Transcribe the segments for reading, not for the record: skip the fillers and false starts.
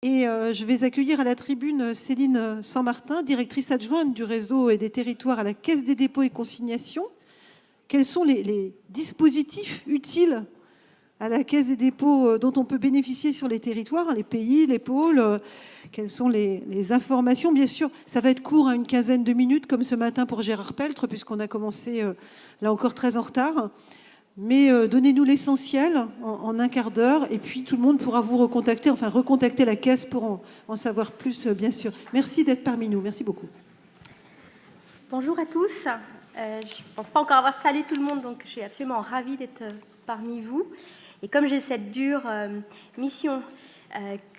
Et je vais accueillir à la tribune Céline San-Martin, directrice adjointe du réseau et des territoires à la Caisse des dépôts et consignations. Quels sont les dispositifs utiles à la Caisse des dépôts dont on peut bénéficier sur les territoires, les pays, les pôles? Quelles sont les informations? Bien sûr, ça va être court, à une quinzaine de minutes, comme ce matin pour Gérard Peltre, puisqu'on a commencé là encore très en retard. Mais donnez-nous l'essentiel en un quart d'heure, et puis tout le monde pourra vous recontacter, enfin recontacter la Caisse pour en savoir plus, bien sûr. Merci d'être parmi nous. Merci beaucoup. Bonjour à tous. Je ne pense pas encore avoir salué tout le monde, donc je suis absolument ravie d'être parmi vous. Et comme j'ai cette dure mission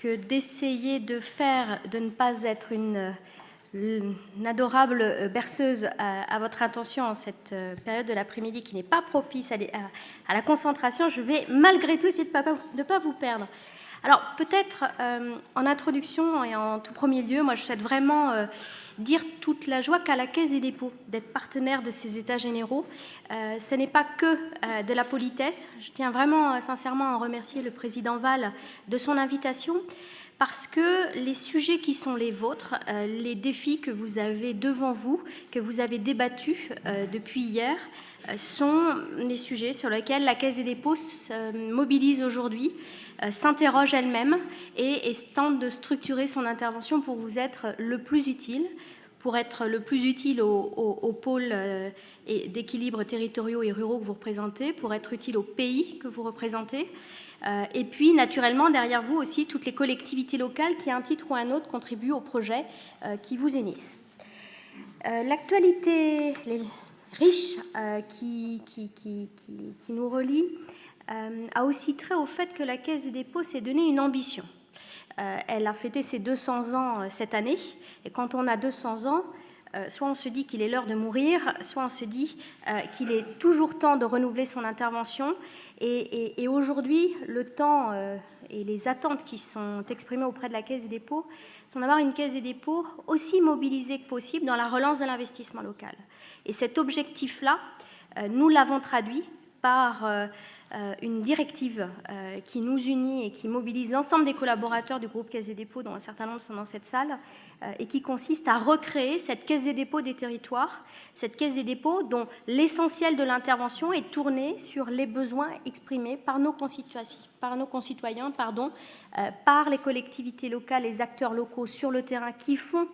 que d'essayer de faire, de ne pas être une adorable berceuse à votre intention en cette période de l'après-midi qui n'est pas propice à la concentration, je vais malgré tout essayer de ne pas vous perdre. Alors peut-être en introduction et en tout premier lieu, moi je souhaite vraiment dire toute la joie qu'a la Caisse des dépôts d'être partenaire de ces États généraux. Ce n'est pas que de la politesse. Je tiens vraiment sincèrement à remercier le président Val de son invitation, parce que les sujets qui sont les vôtres, les défis que vous avez devant vous, que vous avez débattus depuis hier, sont les sujets sur lesquels la Caisse des dépôts se mobilise aujourd'hui, s'interroge elle-même et tente de structurer son intervention pour vous être le plus utile, pour être le plus utile aux pôles d'équilibre territoriaux et ruraux que vous représentez, pour être utile aux pays que vous représentez, et puis, naturellement, derrière vous aussi, toutes les collectivités locales qui, à un titre ou à un autre, contribuent aux projets qui vous unissent. L'actualité riche qui nous relie a aussi trait au fait que la Caisse des dépôts s'est donné une ambition. Elle a fêté ses 200 ans cette année, et quand on a 200 ans, soit on se dit qu'il est l'heure de mourir, soit on se dit qu'il est toujours temps de renouveler son intervention. Et aujourd'hui, le temps et les attentes qui sont exprimées auprès de la Caisse des dépôts sont d'avoir une Caisse des dépôts aussi mobilisée que possible dans la relance de l'investissement local. Et cet objectif-là, nous l'avons traduit par une directive qui nous unit et qui mobilise l'ensemble des collaborateurs du groupe Caisse des dépôts, dont un certain nombre sont dans cette salle, et qui consiste à recréer cette Caisse des dépôts des territoires, cette Caisse des dépôts dont l'essentiel de l'intervention est tourné sur les besoins exprimés par nos concitoyens, par les collectivités locales, les acteurs locaux sur le terrain qui font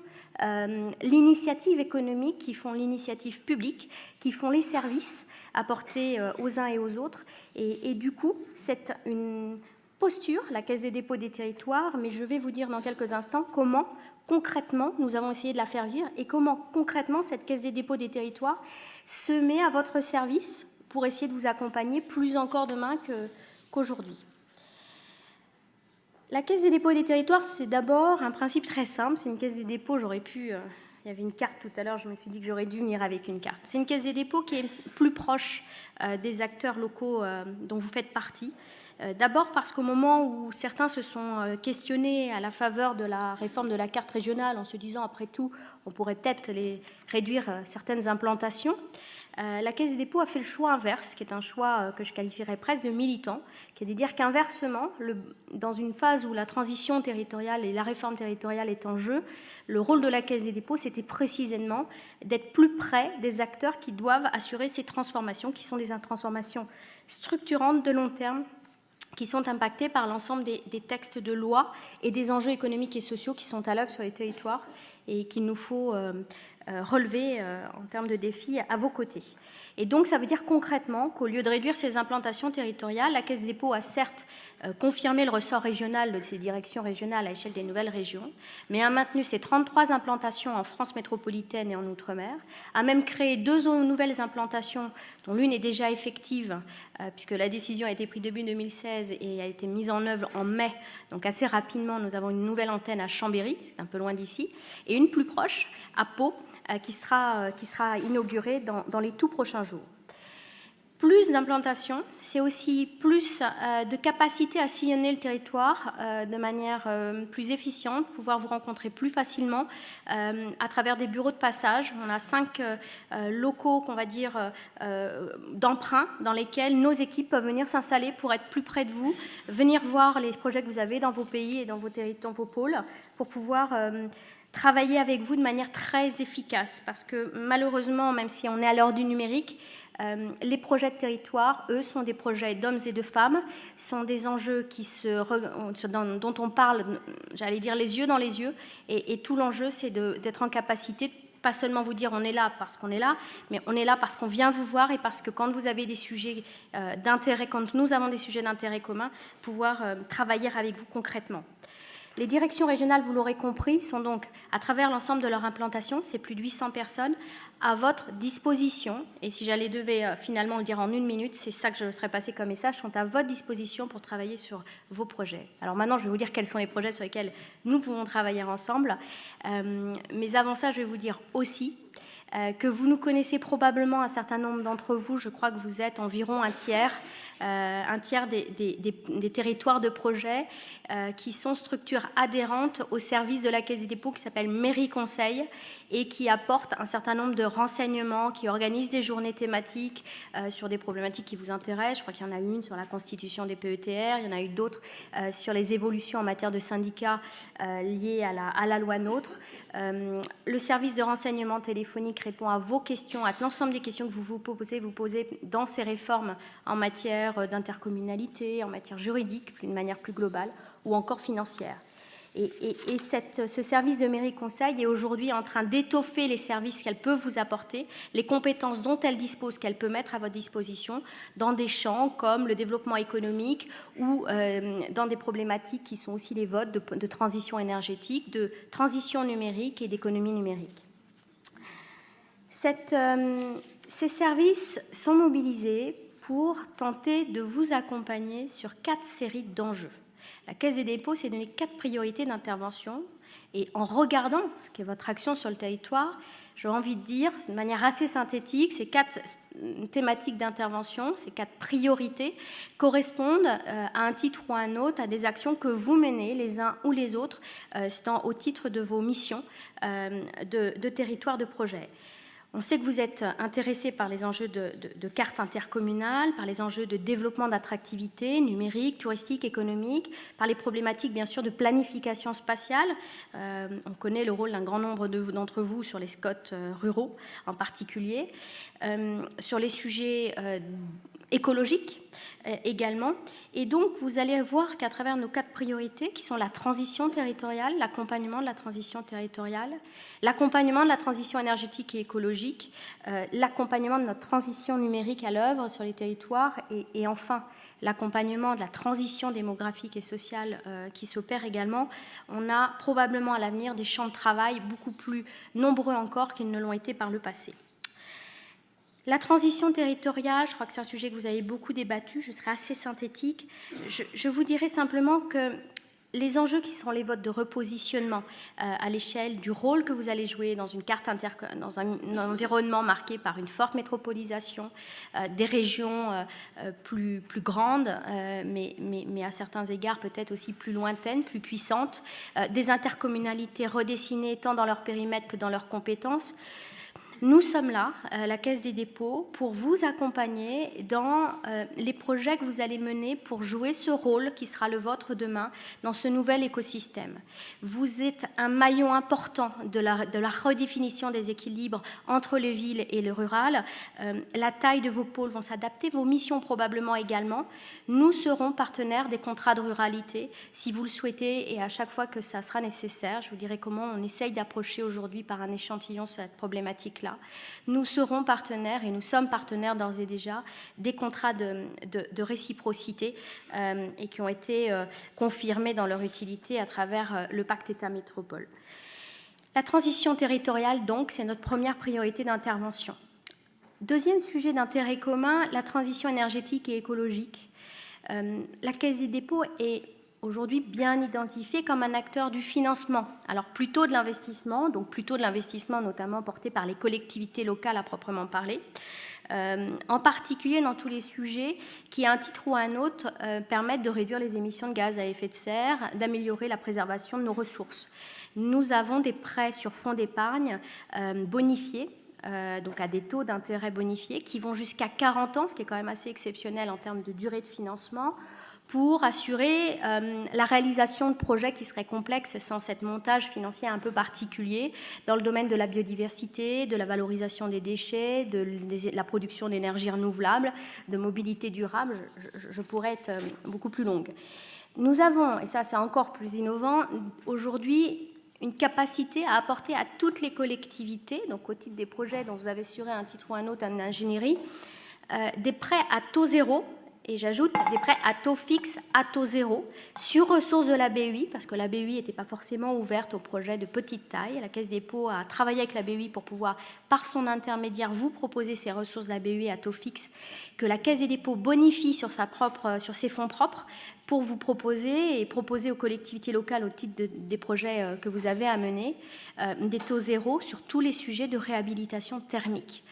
l'initiative économique, qui font l'initiative publique, qui font les services apportés aux uns et aux autres. Et du coup, c'est une posture, la Caisse des dépôts des territoires, mais je vais vous dire dans quelques instants comment, concrètement, nous avons essayé de la faire vivre et comment, concrètement, cette Caisse des dépôts des territoires se met à votre service pour essayer de vous accompagner plus encore demain qu'aujourd'hui. La Caisse des dépôts des territoires, c'est d'abord un principe très simple. C'est une Caisse des dépôts, il y avait une carte tout à l'heure, je me suis dit que j'aurais dû venir avec une carte. C'est une Caisse des dépôts qui est plus proche des acteurs locaux dont vous faites partie. D'abord parce qu'au moment où certains se sont questionnés à la faveur de la réforme de la carte régionale, en se disant, après tout, on pourrait peut-être réduire certaines implantations, la Caisse des dépôts a fait le choix inverse, qui est un choix que je qualifierais presque de militant, qui est de dire qu'inversement, dans une phase où la transition territoriale et la réforme territoriale est en jeu, le rôle de la Caisse des dépôts, c'était précisément d'être plus près des acteurs qui doivent assurer ces transformations, qui sont des transformations structurantes de long terme, qui sont impactés par l'ensemble des textes de loi et des enjeux économiques et sociaux qui sont à l'œuvre sur les territoires et qu'il nous faut relever en termes de défis à vos côtés. Et donc, ça veut dire concrètement qu'au lieu de réduire ces implantations territoriales, la Caisse des dépôts a certes confirmé le ressort régional de ces directions régionales à l'échelle des nouvelles régions, mais a maintenu ces 33 implantations en France métropolitaine et en Outre-mer, a même créé 2 nouvelles implantations, dont l'une est déjà effective, puisque la décision a été prise début 2016 et a été mise en œuvre en mai. Donc assez rapidement, nous avons une nouvelle antenne à Chambéry, c'est un peu loin d'ici, et une plus proche, à Pau, qui sera inaugurée dans les tout prochains jours. plus d'implantation, c'est aussi plus de capacité à sillonner le territoire de manière plus efficiente, pouvoir vous rencontrer plus facilement à travers des bureaux de passage. On a 5 locaux, qu'on va dire, d'emprunt dans lesquels nos équipes peuvent venir s'installer pour être plus près de vous, venir voir les projets que vous avez dans vos pays et dans vos pôles, pour pouvoir travailler avec vous de manière très efficace. Parce que malheureusement, même si on est à l'heure du numérique, les projets de territoire, eux, sont des projets d'hommes et de femmes, sont des enjeux dont on parle, j'allais dire, les yeux dans les yeux, et tout l'enjeu, c'est d'être en capacité, pas seulement vous dire on est là parce qu'on est là, mais on est là parce qu'on vient vous voir et parce que quand vous avez des sujets d'intérêt, quand nous avons des sujets d'intérêt commun, pouvoir travailler avec vous concrètement. Les directions régionales, vous l'aurez compris, sont donc, à travers l'ensemble de leur implantation, c'est plus de 800 personnes, à votre disposition. Et si devais finalement le dire en 1 minute, c'est ça que je serais passé comme message, sont à votre disposition pour travailler sur vos projets. Alors maintenant, je vais vous dire quels sont les projets sur lesquels nous pouvons travailler ensemble. Mais avant ça, je vais vous dire aussi que vous nous connaissez probablement, un certain nombre d'entre vous, je crois que vous êtes environ un tiers des territoires de projet qui sont structures adhérentes au service de la Caisse des dépôts qui s'appelle Mairie Conseil et qui apportent un certain nombre de renseignements, qui organisent des journées thématiques sur des problématiques qui vous intéressent. Je crois qu'il y en a une sur la constitution des PETR, il y en a eu d'autres sur les évolutions en matière de syndicats liées à la loi NOTRe. Le service de renseignement téléphonique répond à vos questions, à l'ensemble des questions que vous posez dans ces réformes en matière d'intercommunalité, en matière juridique, d'une manière plus globale, ou encore financière. Et ce service de mairie conseil est aujourd'hui en train d'étoffer les services qu'elle peut vous apporter, les compétences dont elle dispose, qu'elle peut mettre à votre disposition dans des champs comme le développement économique ou dans des problématiques qui sont aussi les votes de transition énergétique, de transition numérique et d'économie numérique. Ces services sont mobilisés pour tenter de vous accompagner sur 4 séries d'enjeux. La Caisse des dépôts s'est donné 4 priorités d'intervention et en regardant ce qu'est votre action sur le territoire, j'ai envie de dire de manière assez synthétique, ces 4 thématiques d'intervention, ces 4 priorités correspondent à un titre ou à un autre à des actions que vous menez les uns ou les autres au titre de vos missions de territoire de projet. On sait que vous êtes intéressé par les enjeux de carte intercommunale, par les enjeux de développement d'attractivité numérique, touristique, économique, par les problématiques, bien sûr, de planification spatiale. On connaît le rôle d'un grand nombre d'entre vous sur les SCOT ruraux en particulier, sur les sujets écologiques également. Et donc, vous allez voir qu'à travers nos 4 priorités, qui sont la transition territoriale, l'accompagnement de la transition territoriale, l'accompagnement de la transition énergétique et écologique, l'accompagnement de notre transition numérique à l'œuvre sur les territoires et enfin, l'accompagnement de la transition démographique et sociale qui s'opère également, on a probablement à l'avenir des champs de travail beaucoup plus nombreux encore qu'ils ne l'ont été par le passé. La transition territoriale, je crois que c'est un sujet que vous avez beaucoup débattu, je serai assez synthétique. Je vous dirai simplement que les enjeux qui seront les votes de repositionnement à l'échelle du rôle que vous allez jouer dans dans un environnement marqué par une forte métropolisation, des régions plus grandes, mais à certains égards peut-être aussi plus lointaines, plus puissantes, des intercommunalités redessinées tant dans leur périmètre que dans leurs compétences. Nous sommes là, la Caisse des dépôts, pour vous accompagner dans les projets que vous allez mener pour jouer ce rôle qui sera le vôtre demain dans ce nouvel écosystème. Vous êtes un maillon important de la redéfinition des équilibres entre les villes et le rural. La taille de vos pôles vont s'adapter, vos missions probablement également. Nous serons partenaires des contrats de ruralité si vous le souhaitez et à chaque fois que ça sera nécessaire. Je vous dirai comment on essaye d'approcher aujourd'hui par un échantillon cette problématique-là. Nous serons partenaires, et nous sommes partenaires d'ores et déjà, des contrats de réciprocité et qui ont été confirmés dans leur utilité à travers le pacte État-métropole. La transition territoriale, donc, c'est notre première priorité d'intervention. Deuxième sujet d'intérêt commun, la transition énergétique et écologique. La Caisse des dépôts est aujourd'hui bien identifié comme un acteur du financement. Alors plutôt de l'investissement, donc plutôt de l'investissement notamment porté par les collectivités locales à proprement parler, en particulier dans tous les sujets qui, à un titre ou à un autre, permettent de réduire les émissions de gaz à effet de serre, d'améliorer la préservation de nos ressources. Nous avons des prêts sur fonds d'épargne bonifiés, donc à des taux d'intérêt bonifiés, qui vont jusqu'à 40 ans, ce qui est quand même assez exceptionnel en termes de durée de financement, pour assurer la réalisation de projets qui seraient complexes sans cet montage financier un peu particulier dans le domaine de la biodiversité, de la valorisation des déchets, de la production d'énergie renouvelable, de mobilité durable. Je pourrais être beaucoup plus longue. Nous avons, et ça c'est encore plus innovant, aujourd'hui une capacité à apporter à toutes les collectivités, donc au titre des projets dont vous avez assuré un titre ou un autre en ingénierie, des prêts à taux zéro, et j'ajoute des prêts à taux fixe, à taux zéro, sur ressources de la BEI, parce que la BEI n'était pas forcément ouverte aux projets de petite taille. La Caisse des dépôts a travaillé avec la BEI pour pouvoir, par son intermédiaire, vous proposer ces ressources de la BEI à taux fixe, que la Caisse des dépôts bonifie sur ses fonds propres, pour vous proposer et proposer aux collectivités locales, au titre des projets que vous avez à mener, des taux zéro sur tous les sujets de réhabilitation thermique.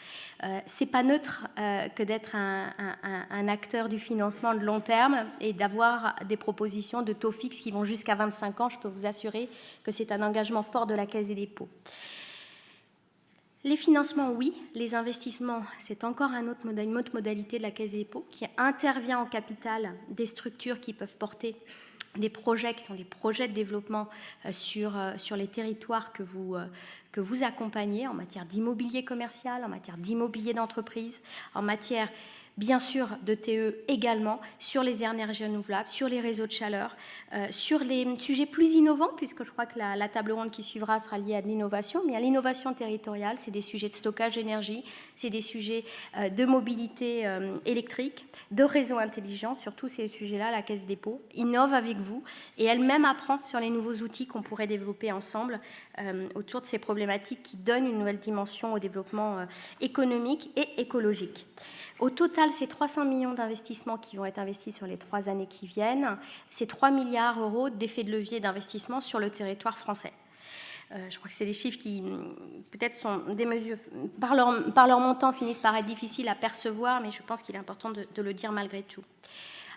C'est pas neutre que d'être un acteur du financement de long terme et d'avoir des propositions de taux fixes qui vont jusqu'à 25 ans. Je peux vous assurer que c'est un engagement fort de la Caisse des dépôts. Les financements, oui. Les investissements, c'est encore une autre modalité de la Caisse des dépôts qui intervient en capital des structures qui peuvent porter des projets qui sont des projets de développement sur les territoires que vous accompagnez en matière d'immobilier commercial, en matière d'immobilier d'entreprise, en matière bien sûr de TE également, sur les énergies renouvelables, sur les réseaux de chaleur, sur les sujets plus innovants, puisque je crois que la table ronde qui suivra sera liée à l'innovation, mais à l'innovation territoriale, c'est des sujets de stockage d'énergie, c'est des sujets de mobilité électrique, de réseaux intelligents. Sur tous ces sujets-là, la Caisse des dépôts innove avec vous et elle-même apprend sur les nouveaux outils qu'on pourrait développer ensemble autour de ces problématiques qui donnent une nouvelle dimension au développement économique et écologique. Au total, c'est 300 millions d'investissements qui vont être investis sur les 3 années qui viennent. C'est 3 milliards d'euros d'effet de levier d'investissement sur le territoire français. Je crois que c'est des chiffres qui, peut-être, sont des mesures, par leur montant, finissent par être difficiles à percevoir, mais je pense qu'il est important de le dire malgré tout.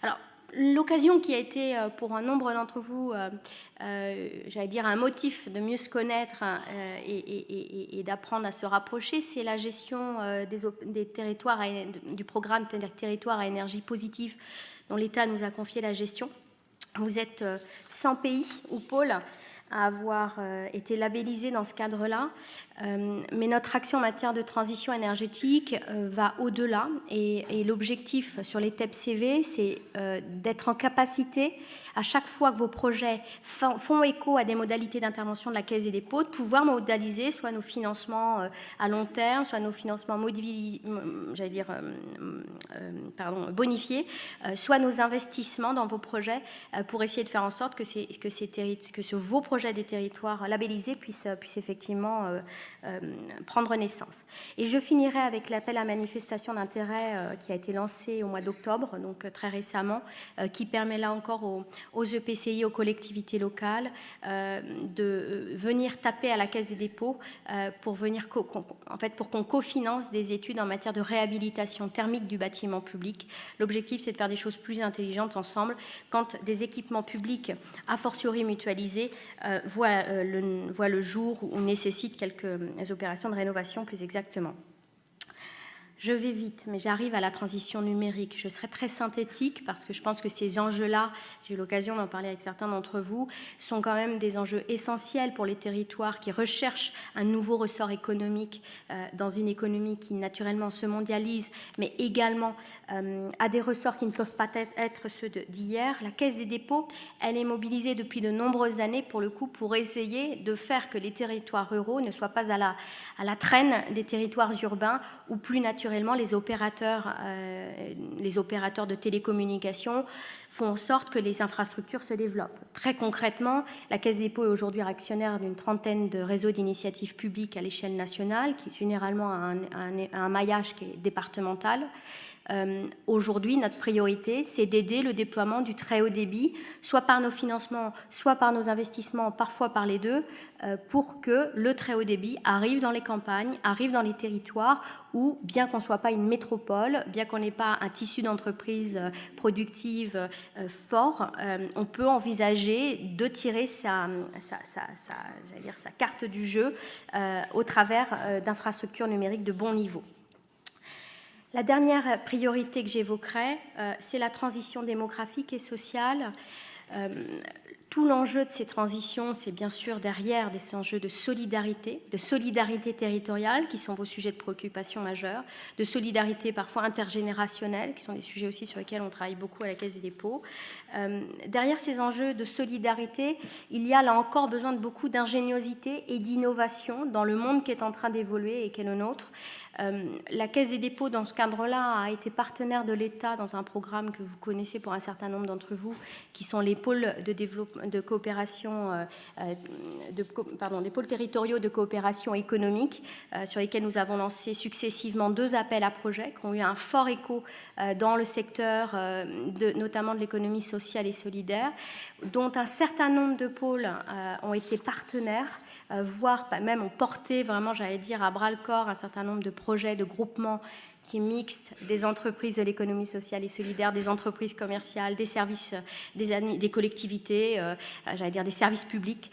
Alors, l'occasion qui a été pour un nombre d'entre vous, j'allais dire, un motif de mieux se connaître et d'apprendre à se rapprocher, c'est la gestion des territoires, du programme Territoires à énergie positive dont l'État nous a confié la gestion. Vous êtes 100 pays ou pôles à avoir été labellisés dans ce cadre-là. Mais notre action en matière de transition énergétique va au-delà et l'objectif sur les TEPCV, c'est d'être en capacité, à chaque fois que vos projets font écho à des modalités d'intervention de la Caisse des dépôts, de pouvoir modaliser soit nos financements à long terme, soit nos financements bonifiés, soit nos investissements dans vos projets pour essayer de faire en sorte que vos projets des territoires labellisés puissent effectivement prendre naissance. Et je finirai avec l'appel à manifestation d'intérêt qui a été lancé au mois d'octobre, donc très récemment, qui permet là encore aux EPCI, aux collectivités locales, de venir taper à la Caisse des dépôts pour qu'on cofinance des études en matière de réhabilitation thermique du bâtiment public. L'objectif, c'est de faire des choses plus intelligentes ensemble quand des équipements publics, a fortiori mutualisés, voient le jour ou nécessitent quelques opérations de rénovation plus exactement. Je vais vite, mais j'arrive à la transition numérique. Je serai très synthétique parce que je pense que ces enjeux-là, j'ai eu l'occasion d'en parler avec certains d'entre vous, sont quand même des enjeux essentiels pour les territoires qui recherchent un nouveau ressort économique dans une économie qui naturellement se mondialise, mais également à des ressorts qui ne peuvent pas être ceux d'hier. La Caisse des dépôts, elle est mobilisée depuis de nombreuses années pour le coup pour essayer de faire que les territoires ruraux ne soient pas à la traîne des territoires urbains ou plus naturellement les opérateurs de télécommunications font en sorte que les infrastructures se développent. Très concrètement, la Caisse des dépôts est aujourd'hui actionnaire d'une trentaine de réseaux d'initiatives publiques à l'échelle nationale, qui généralement a un maillage qui est départemental. Aujourd'hui, notre priorité, c'est d'aider le déploiement du très haut débit, soit par nos financements, soit par nos investissements, parfois par les deux, pour que le très haut débit arrive dans les campagnes, arrive dans les territoires où, bien qu'on ne soit pas une métropole, bien qu'on n'ait pas un tissu d'entreprise productive fort, on peut envisager de tirer sa carte du jeu au travers d'infrastructures numériques de bon niveau. La dernière priorité que j'évoquerai, c'est la transition démographique et sociale. Tout l'enjeu de ces transitions, c'est bien sûr derrière des enjeux de solidarité territoriale, qui sont vos sujets de préoccupation majeurs, de solidarité parfois intergénérationnelle, qui sont des sujets aussi sur lesquels on travaille beaucoup à la Caisse des dépôts. Derrière ces enjeux de solidarité, il y a là encore besoin de beaucoup d'ingéniosité et d'innovation dans le monde qui est en train d'évoluer et qui est le nôtre. La Caisse des dépôts, dans ce cadre-là, a été partenaire de l'État dans un programme que vous connaissez pour un certain nombre d'entre vous, qui sont les pôles de développement, de coopération, des pôles territoriaux de coopération économique, sur lesquels nous avons lancé successivement 2 appels à projets qui ont eu un fort écho dans le secteur, notamment de l'économie sociale et solidaire, dont un certain nombre de pôles ont été partenaires, voire même ont porté vraiment, j'allais dire, à bras-le-corps un certain nombre de projets, de groupements qui mixent des entreprises de l'économie sociale et solidaire, des entreprises commerciales, des services, des collectivités, j'allais dire des services publics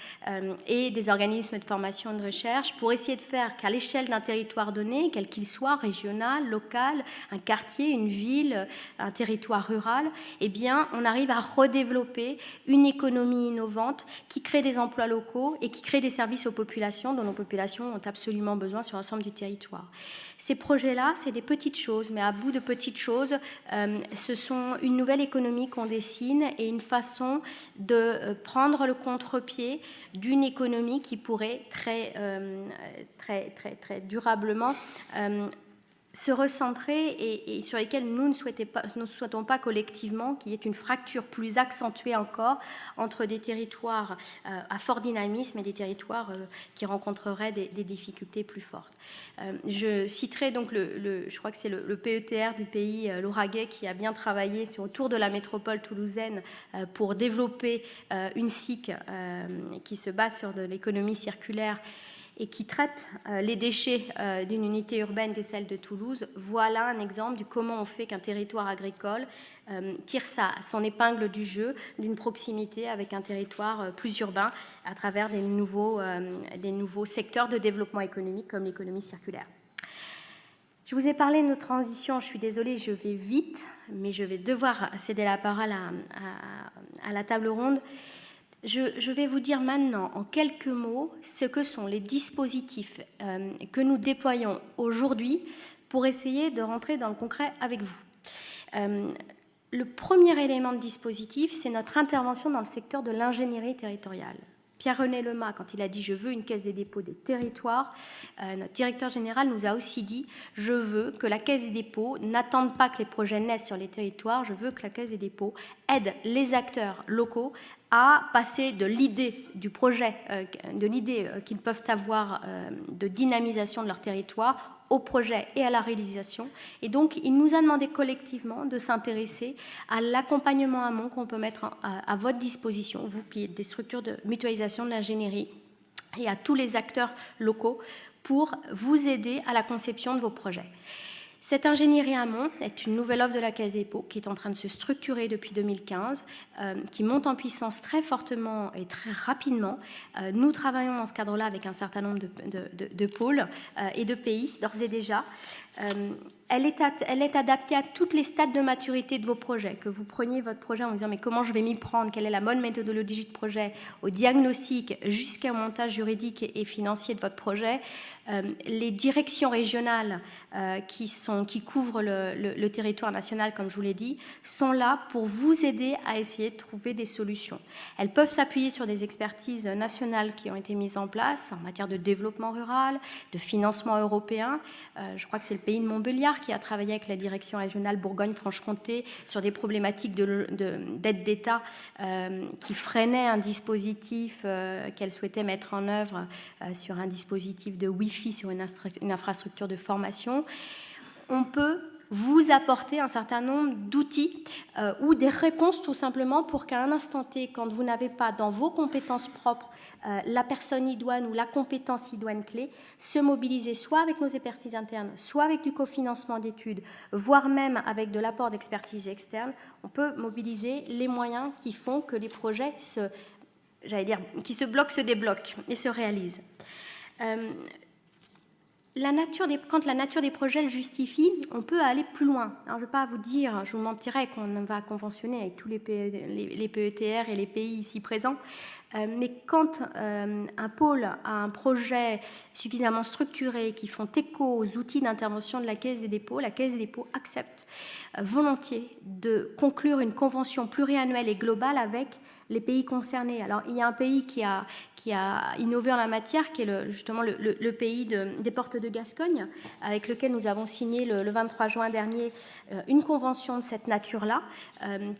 et des organismes de formation et de recherche pour essayer de faire qu'à l'échelle d'un territoire donné, quel qu'il soit, régional, local, un quartier, une ville, un territoire rural, eh bien, on arrive à redévelopper une économie innovante qui crée des emplois locaux et qui crée des services aux populations dont nos populations ont absolument besoin sur l'ensemble du territoire. Ces projets-là, c'est des petites choses, mais à bout de petites choses, ce sont une nouvelle économie qu'on dessine et une façon de prendre le contre-pied d'une économie qui pourrait très durablement se recentrer et sur lesquels nous ne souhaitons pas collectivement qu'il y ait une fracture plus accentuée encore entre des territoires à fort dynamisme et des territoires qui rencontreraient des difficultés plus fortes. Je citerai donc, je crois que c'est le PETR du pays lauragais qui a bien travaillé autour de la métropole toulousaine pour développer une SIC qui se base sur de l'économie circulaire et qui traite les déchets d'une unité urbaine qui est celle de Toulouse. Voilà un exemple de comment on fait qu'un territoire agricole tire son épingle du jeu d'une proximité avec un territoire plus urbain à travers des nouveaux secteurs de développement économique comme l'économie circulaire. Je vous ai parlé de nos transitions, je suis désolée, je vais vite, mais je vais devoir céder la parole à la table ronde. Je vais vous dire maintenant en quelques mots ce que sont les dispositifs que nous déployons aujourd'hui pour essayer de rentrer dans le concret avec vous. Le premier élément de dispositif, c'est notre intervention dans le secteur de l'ingénierie territoriale. Pierre-René Lemas, quand il a dit « je veux une caisse des dépôts des territoires », notre directeur général nous a aussi dit « je veux que la caisse des dépôts n'attende pas que les projets naissent sur les territoires, je veux que la caisse des dépôts aide les acteurs locaux à passer de l'idée du projet, de l'idée qu'ils peuvent avoir de dynamisation de leur territoire au projet et à la réalisation. Et donc, il nous a demandé collectivement de s'intéresser à l'accompagnement amont qu'on peut mettre à votre disposition, vous qui êtes des structures de mutualisation de l'ingénierie, et à tous les acteurs locaux pour vous aider à la conception de vos projets. Cette ingénierie amont est une nouvelle offre de la Caisse des dépôts qui est en train de se structurer depuis 2015, qui monte en puissance très fortement et très rapidement. Nous travaillons dans ce cadre-là avec un certain nombre de pôles et de pays, d'ores et déjà. Elle est adaptée à tous les stades de maturité de vos projets. Que vous preniez votre projet en disant mais comment je vais m'y prendre, quelle est la bonne méthodologie de projet, au diagnostic jusqu'au montage juridique et financier de votre projet. Les directions régionales qui couvrent le territoire national, comme je vous l'ai dit, sont là pour vous aider à essayer de trouver des solutions. Elles peuvent s'appuyer sur des expertises nationales qui ont été mises en place en matière de développement rural, de financement européen. Je crois que c'est le pays de Montbéliard qui a travaillé avec la direction régionale Bourgogne-Franche-Comté sur des problématiques d'aide d'État qui freinaient un dispositif qu'elle souhaitait mettre en œuvre sur un dispositif de Wi-Fi sur une infrastructure de formation. On peut vous apporter un certain nombre d'outils ou des réponses tout simplement pour qu'à un instant T, quand vous n'avez pas dans vos compétences propres la personne idoine ou la compétence idoine clé, se mobiliser soit avec nos expertises internes, soit avec du cofinancement d'études, voire même avec de l'apport d'expertise externe. On peut mobiliser les moyens qui font que les projets qui se bloquent, se débloquent et se réalisent. Quand la nature des projets le justifie, on peut aller plus loin. Alors, je ne vais pas vous dire, je vous mentirais qu'on va conventionner avec tous les PETR et les pays ici présents, mais quand un pôle a un projet suffisamment structuré qui font écho aux outils d'intervention de la Caisse des dépôts, la Caisse des dépôts accepte volontiers de conclure une convention pluriannuelle et globale avec les pays concernés. Alors, il y a un pays qui a innové en la matière, qui est justement le pays des Portes de Gascogne, avec lequel nous avons signé le 23 juin dernier une convention de cette nature-là,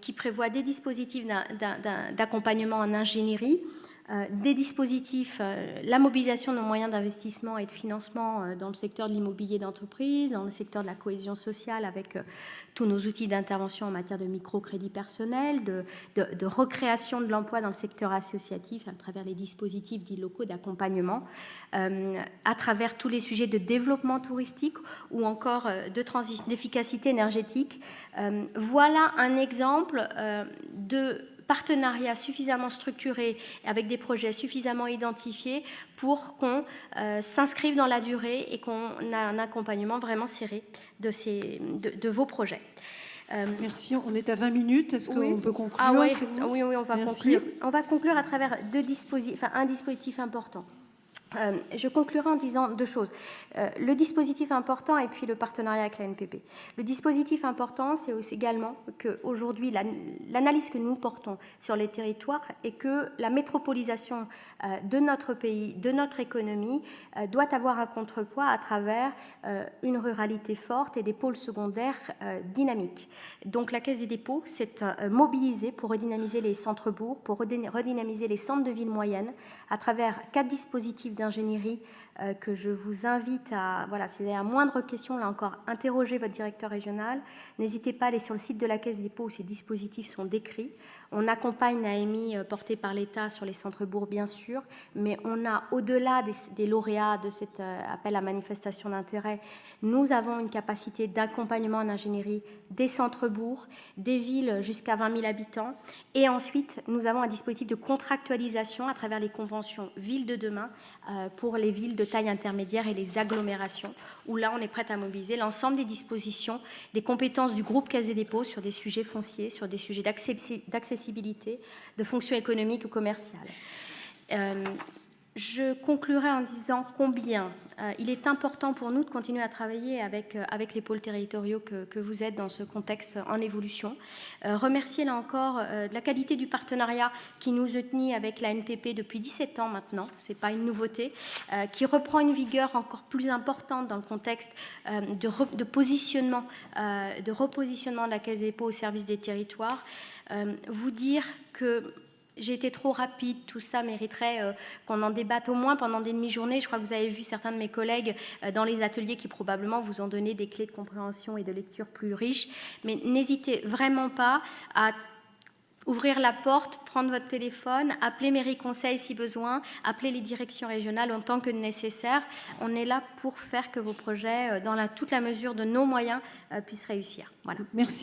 qui prévoit des dispositifs d'accompagnement en ingénierie, des dispositifs, la mobilisation de nos moyens d'investissement et de financement dans le secteur de l'immobilier d'entreprise, dans le secteur de la cohésion sociale avec tous nos outils d'intervention en matière de microcrédit personnel, de recréation de l'emploi dans le secteur associatif à travers les dispositifs dits locaux d'accompagnement, à travers tous les sujets de développement touristique ou encore d'efficacité énergétique. Voilà un exemple de partenariat suffisamment structuré avec des projets suffisamment identifiés pour qu'on s'inscrive dans la durée et qu'on a un accompagnement vraiment serré de vos projets. Merci, on est à 20 minutes, est-ce qu'on peut conclure? Ah ouais. Bon, oui, on va conclure. On va conclure à travers un dispositif important. Je conclurai en disant deux choses. Le dispositif important et puis le partenariat avec la NPP. Le dispositif important, c'est aussi également qu'aujourd'hui, l'analyse que nous portons sur les territoires est que la métropolisation de notre pays, de notre économie, doit avoir un contrepoids à travers une ruralité forte et des pôles secondaires dynamiques. Donc la Caisse des dépôts s'est mobilisée pour redynamiser les centres-bourgs, pour redynamiser les centres de villes moyennes à travers 4 dispositifs d'ingénierie que je vous invite à, voilà, si vous avez la moindre question, là encore, interrogez votre directeur régional. N'hésitez pas à aller sur le site de la Caisse des dépôts où ces dispositifs sont décrits. On accompagne l'AMI portée par l'État sur les centres-bourgs, bien sûr, mais on a, au-delà des lauréats de cet appel à manifestation d'intérêt, nous avons une capacité d'accompagnement en ingénierie des centres-bourgs, des villes jusqu'à 20 000 habitants, et ensuite, nous avons un dispositif de contractualisation à travers les conventions Villes de demain pour les villes de taille intermédiaire et les agglomérations, où là, on est prêt à mobiliser l'ensemble des dispositions, des compétences du groupe Caisse des dépôts sur des sujets fonciers, sur des sujets d'accessibilité, de fonctions économiques ou commerciales. Je conclurai en disant combien il est important pour nous de continuer à travailler avec les pôles territoriaux que vous êtes dans ce contexte en évolution. Remercier là encore de la qualité du partenariat qui nous unit avec la NPP depuis 17 ans maintenant, ce n'est pas une nouveauté, qui reprend une vigueur encore plus importante dans le contexte de repositionnement de la Caisse des dépôts au service des territoires. Vous dire que j'ai été trop rapide, tout ça mériterait qu'on en débatte au moins pendant des demi-journées. Je crois que vous avez vu certains de mes collègues dans les ateliers qui probablement vous ont donné des clés de compréhension et de lecture plus riches. Mais n'hésitez vraiment pas à ouvrir la porte, prendre votre téléphone, appeler Mairie Conseil si besoin, appeler les directions régionales en tant que nécessaire. On est là pour faire que vos projets, dans toute la mesure de nos moyens, puissent réussir. Voilà. Merci.